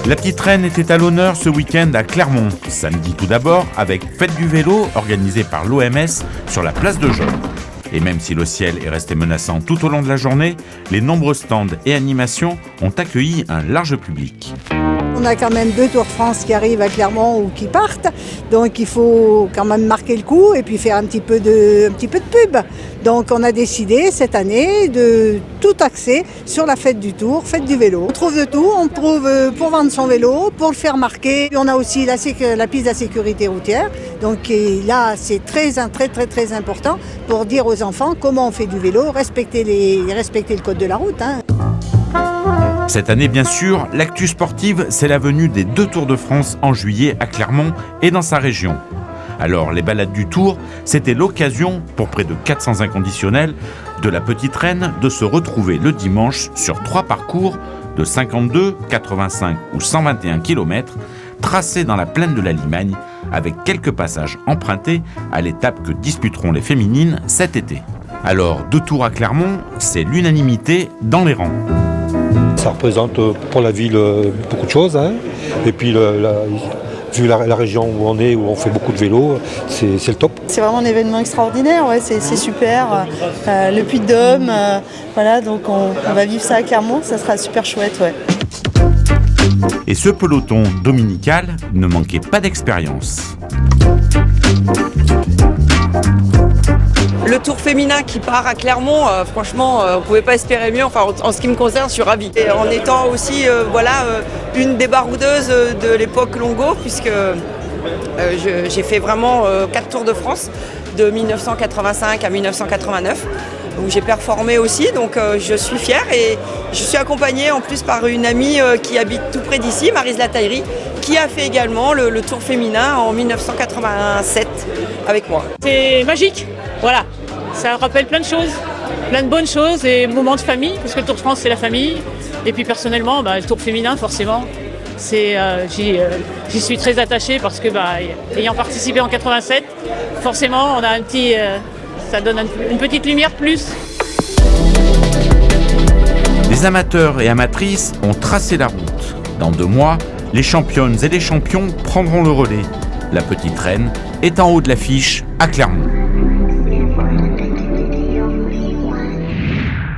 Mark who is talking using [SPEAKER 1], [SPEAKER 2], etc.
[SPEAKER 1] La petite reine était à l'honneur ce week-end à Clermont. Samedi tout d'abord, avec Fête du vélo organisée par l'OMS sur la place de Jolle. Et même si le ciel est resté menaçant tout au long de la journée, les nombreux stands et animations ont accueilli un large public.
[SPEAKER 2] On a quand même 2 Tours de France qui arrivent à Clermont ou qui partent, donc il faut quand même marquer le coup et puis faire un petit peu de pub. Donc on a décidé cette année de tout axer sur la fête du Tour, fête du vélo. On trouve de tout, on trouve pour vendre son vélo, pour le faire marquer. On a aussi la piste de la sécurité routière, donc là c'est très important pour dire aux enfants comment on fait du vélo, respecter le code de la route.
[SPEAKER 1] Cette année, bien sûr, l'actu sportive, c'est la venue des 2 Tours de France en juillet à Clermont et dans sa région. Alors, les balades du Tour, c'était l'occasion, pour près de 400 inconditionnels, de la petite reine de se retrouver le dimanche sur 3 parcours de 52, 85 ou 121 km, tracés dans la plaine de la Limagne, avec quelques passages empruntés à l'étape que disputeront les féminines cet été. Alors, 2 Tours à Clermont, c'est l'unanimité dans les rangs.
[SPEAKER 3] Ça représente pour la ville beaucoup de choses, hein. Et puis vu la région où on est, où on fait beaucoup de vélo, c'est le top.
[SPEAKER 4] C'est vraiment un événement extraordinaire, ouais, c'est super. Le Puy-de-Dôme, voilà, donc on va vivre ça à Clermont, ça sera super chouette. Ouais.
[SPEAKER 1] Et ce peloton dominical ne manquait pas d'expérience.
[SPEAKER 5] Le Tour féminin qui part à Clermont, franchement, on ne pouvait pas espérer mieux. Enfin, en ce qui me concerne, je suis ravie. Et en étant aussi une des baroudeuses de l'époque Longo, puisque j'ai fait vraiment 4 Tours de France, de 1985 à 1989, où j'ai performé aussi. Donc je suis fière et je suis accompagnée en plus par une amie qui habite tout près d'ici, Maryse Lataillerie, qui a fait également le Tour féminin en 1987 avec moi.
[SPEAKER 6] C'est magique, voilà. Ça rappelle plein de choses, plein de bonnes choses et moments de famille, parce que le Tour de France c'est la famille. Et puis personnellement, le Tour féminin forcément, j'y suis très attachée parce que ayant participé en 87, forcément on a ça donne une petite lumière plus.
[SPEAKER 1] Les amateurs et amatrices ont tracé la route. Dans 2 mois, les championnes et les champions prendront le relais. La petite reine est en haut de l'affiche à Clermont.